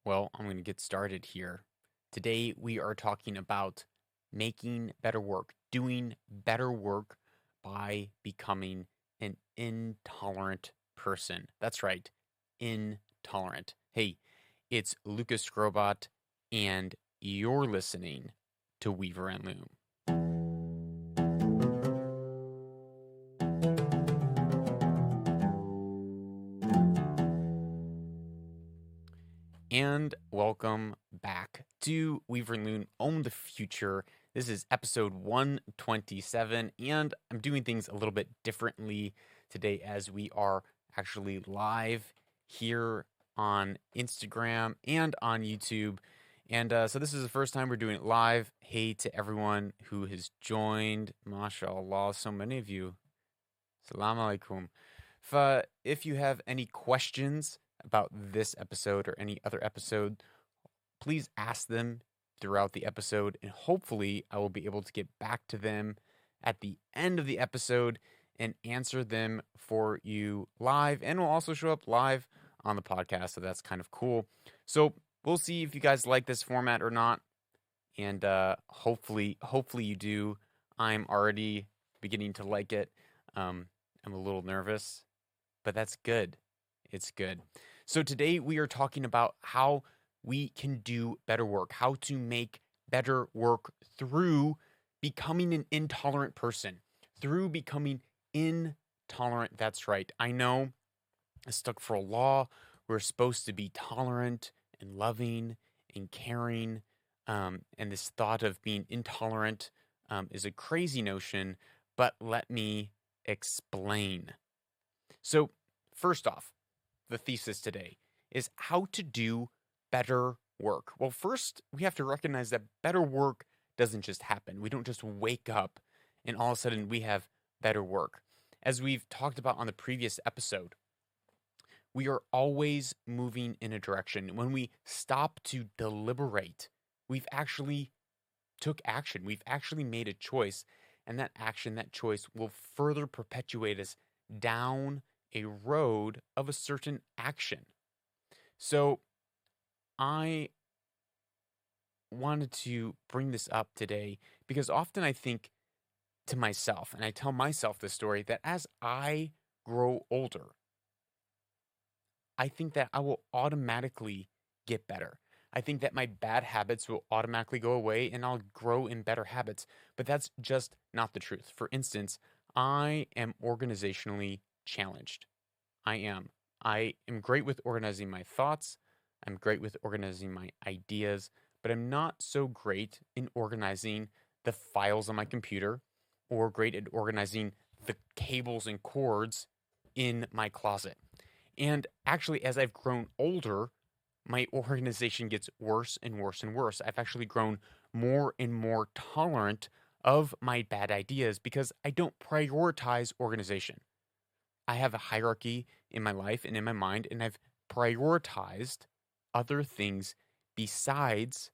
Well, I'm going to get started here. Today, we are talking about making better work, doing better work by becoming an intolerant person. That's right, intolerant. Hey, it's Lucas Grobot, and you're listening to Weaver and Loom. And welcome back to Weaver and Loom Own the Future. This is episode 127, and I'm doing things a little bit differently today as we are actually live here on Instagram and on YouTube. And so this is the first time we're doing it live. Hey to everyone who has joined. MashaAllah, so many of you. Salam alaikum. If you have any questions about this episode or any other episode, please ask them throughout the episode, and hopefully, I will be able to get back to them at the end of the episode and answer them for you live, and will also show up live on the podcast. So that's kind of cool. So we'll see if you guys like this format or not, and hopefully you do. I'm already beginning to like it. I'm a little nervous, but that's good. It's good. So today we are talking about how we can do better work, how to make better work through becoming an intolerant person, through becoming intolerant. That's right. I know it's stuck for a law. We're supposed to be tolerant and loving and caring. And this thought of being intolerant is a crazy notion, but let me explain. So, first off, the thesis today is how to do better work. Well, first, we have to recognize that better work doesn't just happen. We don't just wake up and all of a sudden we have better work. As we've talked about on the previous episode, we are always moving in a direction. When we stop to deliberate, we've actually took action. We've actually made a choice, and that action, that choice will further perpetuate us down a road of a certain action. So I wanted to bring this up today because often I think to myself, and I tell myself this story, that as I grow older, I think that I will automatically get better. I think that my bad habits will automatically go away and I'll grow in better habits. But that's just not the truth. For instance, I am organizationally challenged. I am. I am great with organizing my thoughts. I'm great with organizing my ideas, but I'm not so great in organizing the files on my computer or great at organizing the cables and cords in my closet. And actually, as I've grown older, my organization gets worse and worse and worse. I've actually grown more and more tolerant of my bad ideas because I don't prioritize organization. I have a hierarchy in my life and in my mind, and I've prioritized other things besides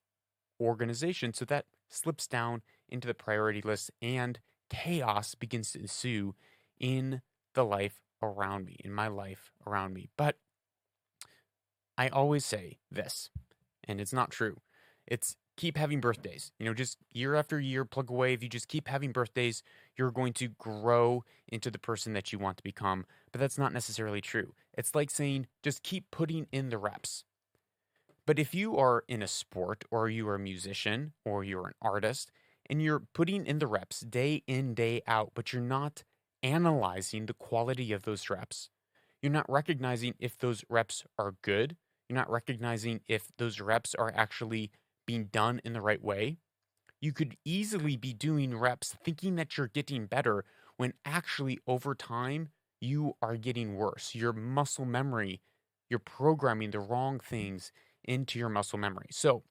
organization. So that slips down into the priority list, and chaos begins to ensue in the life around me, in my life around me. But I always say this, and it's not true. It's keep having birthdays. Just year after year, plug away. If you just keep having birthdays, you're going to grow into the person that you want to become. But that's not necessarily true. It's like saying just keep putting in the reps. But if you are in a sport, or you are a musician, or you're an artist, and you're putting in the reps day in, day out, but you're not analyzing the quality of those reps, you're not recognizing if those reps are good, you're not recognizing if those reps are actually being done in the right way, you could easily be doing reps thinking that you're getting better when actually over time you are getting worse. Your muscle memory, you're programming the wrong things into your muscle memory. So,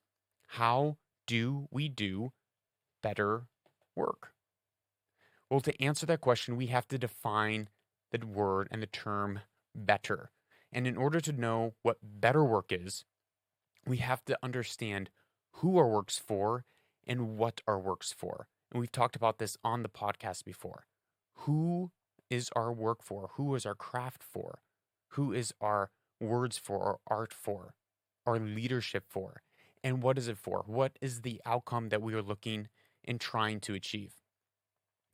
how do we do better work? Well, to answer that question, we have to define the word and the term better. And in order to know what better work is, we have to understand who our work's for and what our work's for. And we've talked about this on the podcast before. Who is our work for? Who is our craft for? Who is our words for or art for? our leadership for? And what is it for? What is the outcome that we are looking and trying to achieve?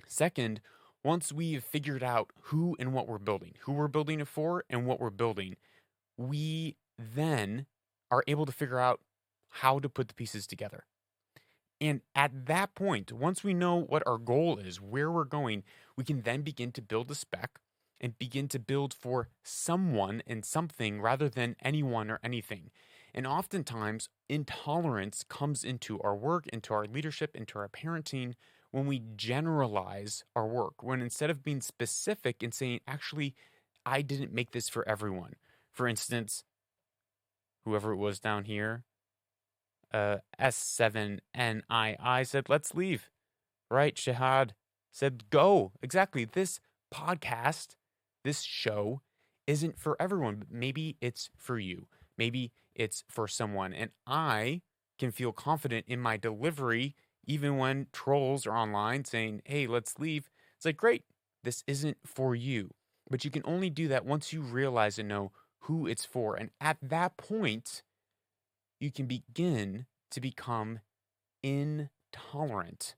Second, once we've figured out who and what we're building, who we're building it for and what we're building, we then are able to figure out how to put the pieces together. And at that point, once we know what our goal is, where we're going, we can then begin to build a spec and begin to build for someone and something rather than anyone or anything. And oftentimes, intolerance comes into our work, into our leadership, into our parenting when we generalize our work. When instead of being specific and saying, actually, I didn't make this for everyone. For instance, whoever it was down here, S7NII said, let's leave. Right? Shahad said, go. Exactly. This podcast, this show isn't for everyone, but maybe it's for you. Maybe it's for someone. And I can feel confident in my delivery, even when trolls are online saying, hey, let's leave. It's like, great, this isn't for you. But you can only do that once you realize and know who it's for. And at that point, you can begin to become intolerant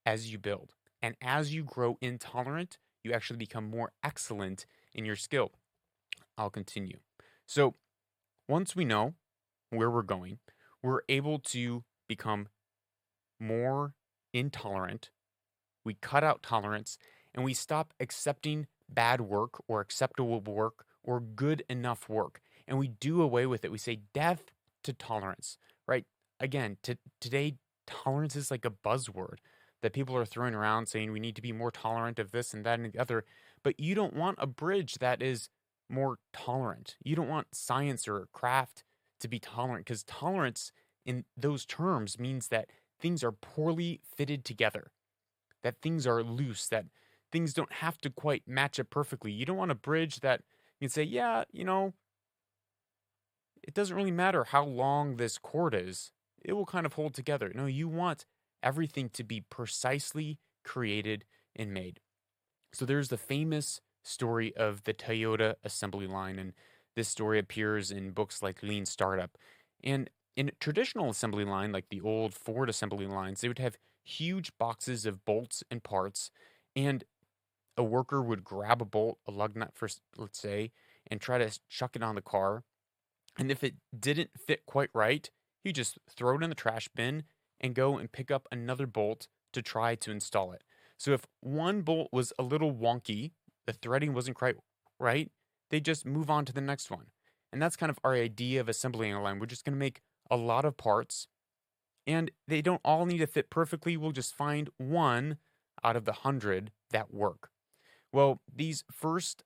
as you build. And as you grow intolerant, you actually become more excellent in your skill. I'll continue. So once we know where we're going, we're able to become more intolerant. We cut out tolerance and we stop accepting bad work or acceptable work or good enough work. And we do away with it. We say death to tolerance, right? Again, today, tolerance is like a buzzword that people are throwing around saying we need to be more tolerant of this and that and the other. But you don't want a bridge that is more tolerant. You don't want science or craft to be tolerant because tolerance in those terms means that things are poorly fitted together, that things are loose, that things don't have to quite match up perfectly. You don't want a bridge that you can say, yeah, it doesn't really matter how long this cord is. It will kind of hold together. No, you want everything to be precisely created and made. So there's the famous story of the Toyota assembly line, and this story appears in books like Lean Startup. And in a traditional assembly line, like the old Ford assembly lines, they would have huge boxes of bolts and parts, and a worker would grab a bolt, a lug nut, first, let's say, and try to chuck it on the car. And if it didn't fit quite right, you just throw it in the trash bin and go and pick up another bolt to try to install it. So if one bolt was a little wonky, the threading wasn't quite right, they just move on to the next one. And that's kind of our idea of assembling a line. We're just going to make a lot of parts and they don't all need to fit perfectly. We'll just find one out of the 100 that work. Well, these first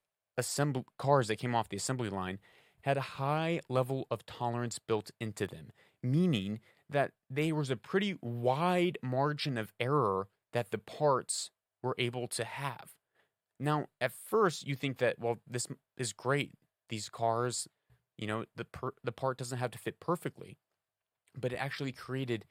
cars that came off the assembly line had a high level of tolerance built into them, meaning that there was a pretty wide margin of error that the parts were able to have. Now, at first, you think that, well, this is great. These cars, the part doesn't have to fit perfectly, but it actually created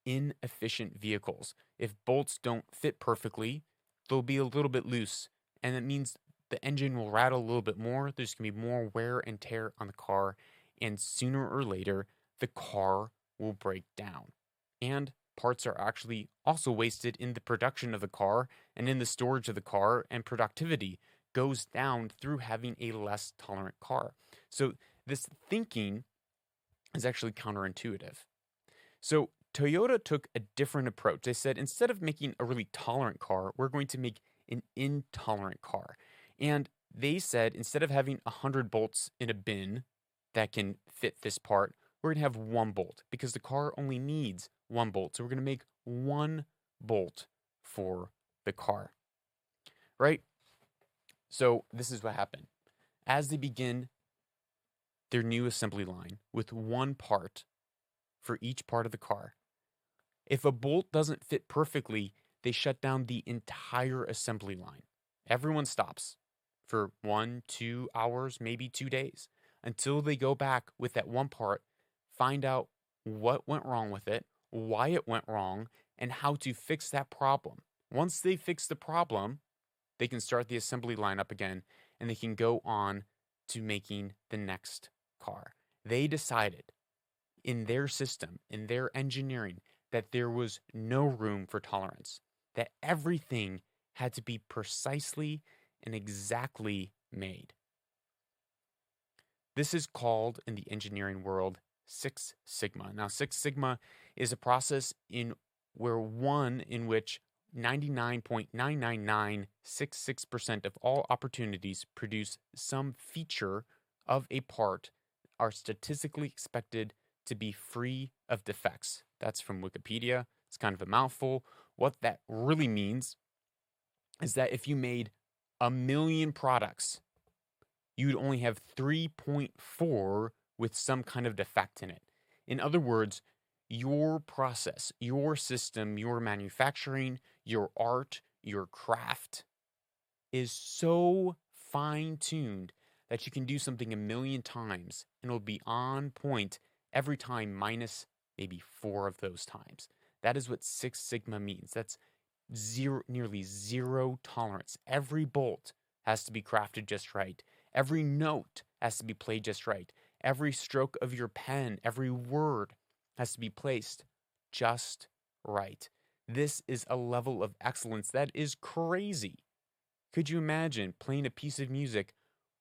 inefficient vehicles. If bolts don't fit perfectly, they'll be a little bit loose, and it means the engine will rattle a little bit more. There's going to be more wear and tear on the car, and sooner or later, the car will break down. And parts are actually also wasted in the production of the car and in the storage of the car, and productivity goes down through having a less tolerant car. So this thinking is actually counterintuitive. So Toyota took a different approach. They said, instead of making a really tolerant car, we're going to make an intolerant car. And they said, instead of having 100 bolts in a bin that can fit this part, we're going to have one bolt because the car only needs one bolt. So we're going to make one bolt for the car, right? So this is what happened. As they begin their new assembly line with one part for each part of the car, if a bolt doesn't fit perfectly, they shut down the entire assembly line. Everyone stops for 1-2 hours, maybe 2 days, until they go back with that one part, find out what went wrong with it, why it went wrong, and how to fix that problem. Once they fix the problem, they can start the assembly line up again, and they can go on to making the next car. They decided in their system, in their engineering, that there was no room for tolerance, that everything had to be precisely and exactly made. This is called in the engineering world Six Sigma. Now, Six Sigma is a process in which 99.99966% of all opportunities produce some feature of a part are statistically expected to be free of defects. That's from Wikipedia. It's kind of a mouthful. What that really means is that if you made 1,000,000 products, you'd only have 3.4 with some kind of defect in it. In other words, your process, your system, your manufacturing, your art, your craft is so fine tuned that you can do something 1,000,000 times and it'll be on point every time, minus maybe 4 of those times. That is what Six Sigma means. That's nearly zero tolerance. Every bolt has to be crafted just right. Every note has to be played just right. Every stroke of your pen, every word has to be placed just right. This is a level of excellence that is crazy. Could you imagine playing a piece of music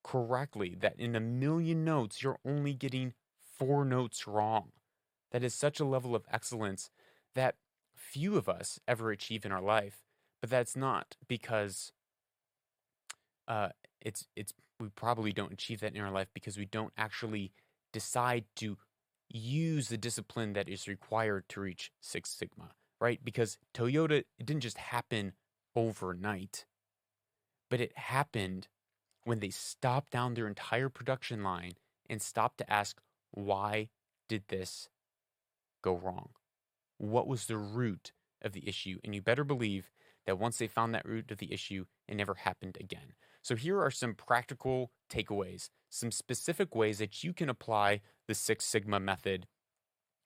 correctly that in 1,000,000 notes, you're only getting 4 notes wrong? That is such a level of excellence that few of us ever achieve in our life, but that's not because uh, it's we probably don't achieve that in our life because we don't actually decide to use the discipline that is required to reach Six Sigma, right? Because Toyota, it didn't just happen overnight, but it happened when they stopped down their entire production line and stopped to ask, why did this go wrong? What was the root of the issue? And you better believe that once they found that root of the issue, it never happened again. So here are some practical takeaways, some specific ways that you can apply the Six Sigma method.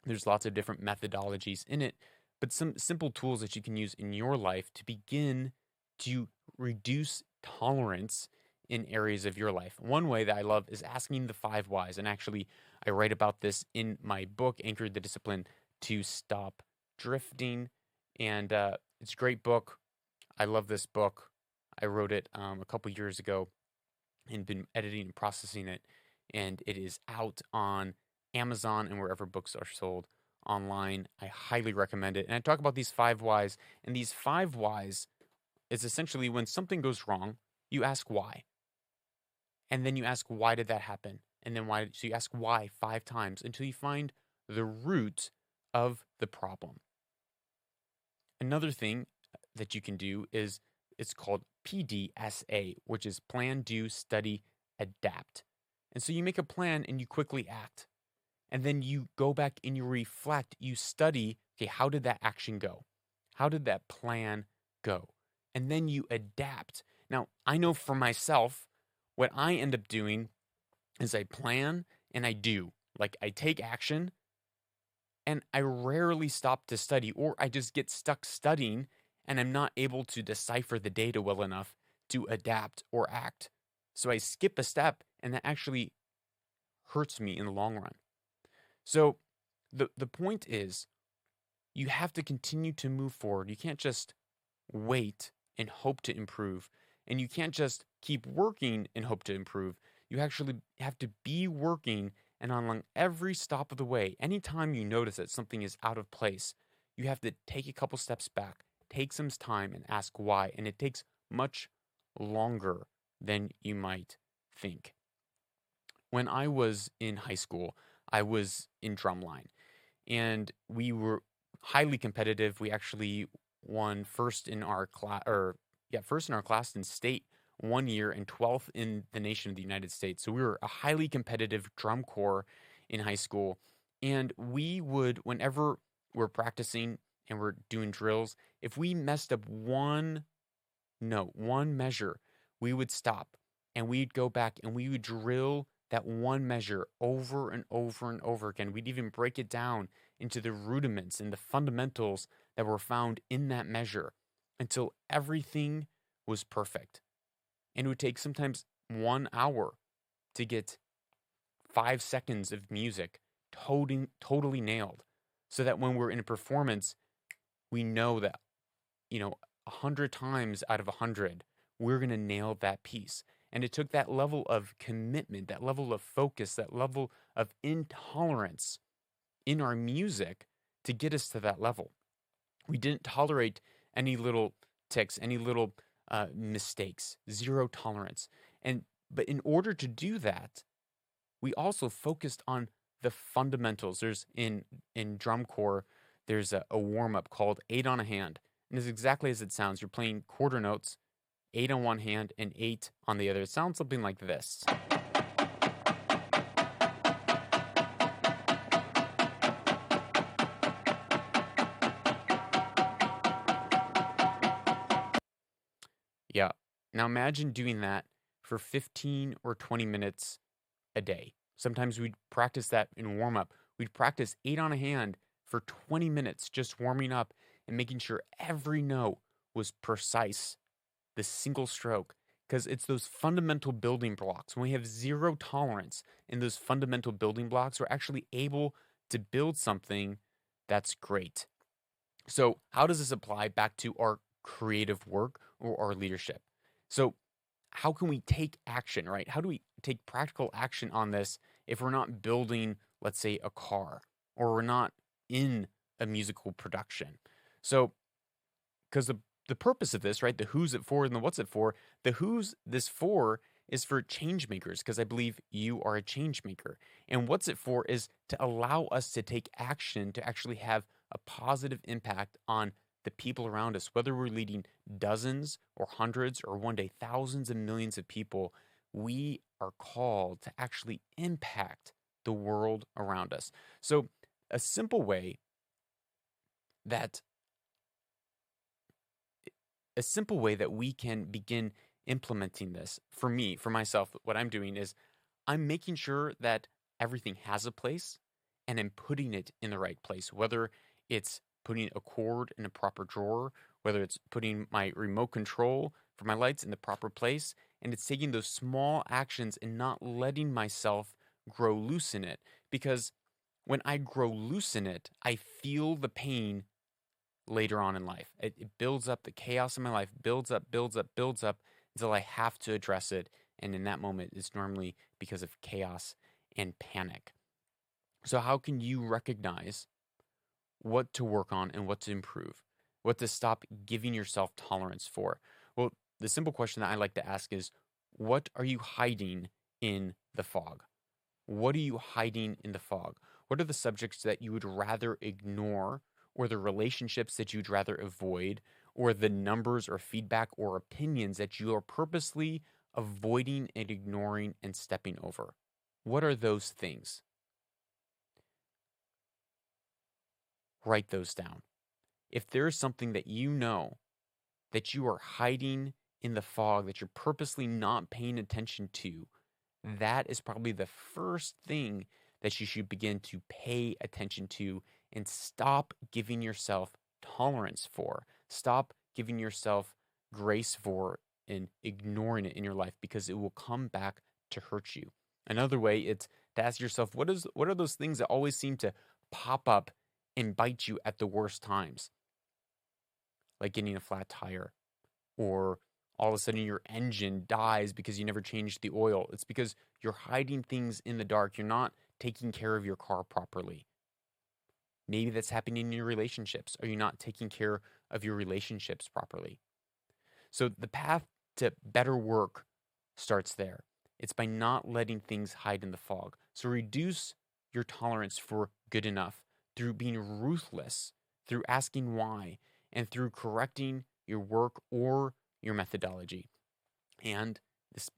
There's lots of different methodologies in it, but some simple tools that you can use in your life to begin to reduce tolerance in areas of your life. One way that I love is asking the 5 whys. And actually, I write about this in my book, Anchored the Discipline to Stop Drifting. And it's a great book. I love this book. I wrote it a couple years ago and been editing and processing it. And it is out on Amazon and wherever books are sold online. I highly recommend it. And I talk about these 5 whys. And these 5 whys is essentially when something goes wrong, you ask why. And then you ask, why did that happen? And then why? So you ask why 5 times until you find the root of the problem. Another thing that you can do is it's called PDSA, which is plan, do, study, adapt. And so you make a plan and you quickly act. And then you go back and you reflect, you study, okay, how did that action go? How did that plan go? And then you adapt. Now, I know for myself, what I end up doing is I plan and I do. Like I take action and I rarely stop to study, or I just get stuck studying and I'm not able to decipher the data well enough to adapt or act. So I skip a step and that actually hurts me in the long run. So the point is you have to continue to move forward. You can't just wait and hope to improve. And you can't just keep working and hope to improve. You actually have to be working, and on every stop of the way, anytime you notice that something is out of place, you have to take a couple steps back, take some time and ask why. And it takes much longer than you might think. When I was in high school, I was in drumline and we were highly competitive. We actually won first in our class, first in our class in state 1 year and 12th in the nation of the United States. So we were a highly competitive drum corps in high school. And we would, whenever we're practicing and we're doing drills, if we messed up one note, one measure, we would stop and we'd go back and we would drill that one measure over and over and over again. We'd even break it down into the rudiments and the fundamentals that were found in that measure until everything was perfect. And it would take sometimes 1 hour to get 5 seconds of music totally nailed, so that when we're in a performance, we know that, 100 times out of 100, we're going to nail that piece. And it took that level of commitment, that level of focus, that level of intolerance in our music to get us to that level. We didn't tolerate any little ticks, any little mistakes, zero tolerance. But in order to do that, we also focused on the fundamentals. There's in drum corps, there's a warm up called 8 on a hand, and it's exactly as it sounds. You're playing quarter notes, 8 on 1 hand and 8 on the other. It sounds something like this. Yeah. Now imagine doing that for 15 or 20 minutes a day. Sometimes we'd practice that in warm up. We'd practice 8 on 1 hand for 20 minutes, just warming up and making sure every note was precise, the single stroke, because it's those fundamental building blocks. When we have zero tolerance in those fundamental building blocks, we're actually able to build something that's great. So, how does this apply back to our creative work or our leadership? So, how can we take action, right? How do we take practical action on this if we're not building, let's say, a car, or we're not in a musical production? So, because the purpose of this, right? The who's it for and the what's it for. The who's this for is for change makers, because I believe you are a change maker. And what's it for is to allow us to take action to actually have a positive impact on the people around us, whether we're leading dozens or hundreds or one day thousands and millions of people. We are called to actually impact the world around us. So, a simple way that we can begin implementing this, for me, for myself, what I'm doing is I'm making sure that everything has a place and I'm putting it in the right place, whether it's putting a cord in a proper drawer, whether it's putting my remote control for my lights in the proper place, and it's taking those small actions and not letting myself grow loose in it. Because when I grow loose in it, I feel the pain later on in life. It builds up, the chaos in my life builds up, builds up, builds up until I have to address it. And in that moment, it's normally because of chaos and panic. So, how can you recognize what to work on and what to improve? What to stop giving yourself tolerance for? Well, the simple question that I like to ask is, what are you hiding in the fog? What are you hiding in the fog? What are the subjects that you would rather ignore, or the relationships that you'd rather avoid, or the numbers or feedback or opinions that you are purposely avoiding and ignoring and stepping over? What are those things? Write those down. If there is something that you know that you are hiding in the fog, that you're purposely not paying attention to, that is probably the first thing that you should begin to pay attention to and stop giving yourself tolerance for. Stop giving yourself grace for and ignoring it in your life, because it will come back to hurt you. Another way, it's to ask yourself, what are those things that always seem to pop up and bite you at the worst times? Like getting a flat tire, or all of a sudden your engine dies because you never changed the oil. It's because you're hiding things in the dark. You're not taking care of your car properly. Maybe that's happening in your relationships. Are you not taking care of your relationships properly? So the path to better work starts there. It's by not letting things hide in the fog. So reduce your tolerance for good enough through being ruthless, through asking why, and through correcting your work or your methodology. And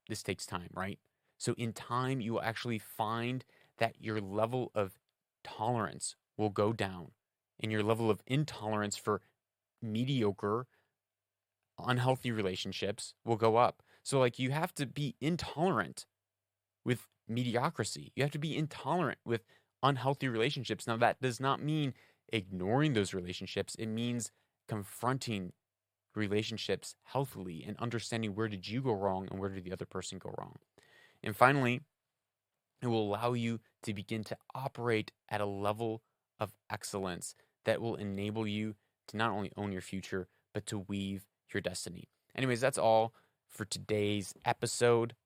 this takes time, right? So in time, you will actually find that your level of tolerance will go down, and your level of intolerance for mediocre, unhealthy relationships will go up. So, like, you have to be intolerant with mediocrity. You have to be intolerant with unhealthy relationships. Now, that does not mean ignoring those relationships. It means confronting relationships healthily and understanding, where did you go wrong and where did the other person go wrong. And finally, it will allow you to begin to operate at a level of excellence that will enable you to not only own your future, but to weave your destiny. Anyways, that's all for today's episode.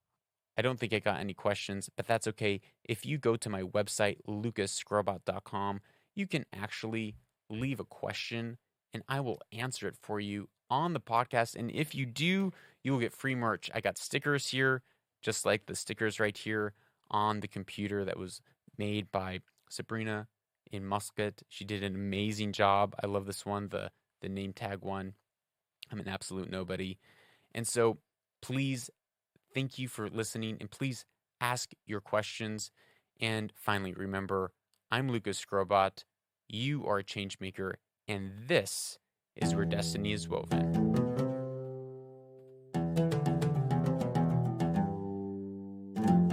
I don't think I got any questions, but that's okay. If you go to my website, lucasscrobot.com, you can actually leave a question and I will answer it for you on the podcast. And if you do, you will get free merch. I got stickers here, just like the stickers right here on the computer that was made by Sabrina in Muscat. She did an amazing job. I love this one, the name tag one. I'm an absolute nobody. And so please, thank you for listening and please ask your questions. And finally, remember, I'm Lucas Scrobot. You are a change maker, and this is where destiny is woven.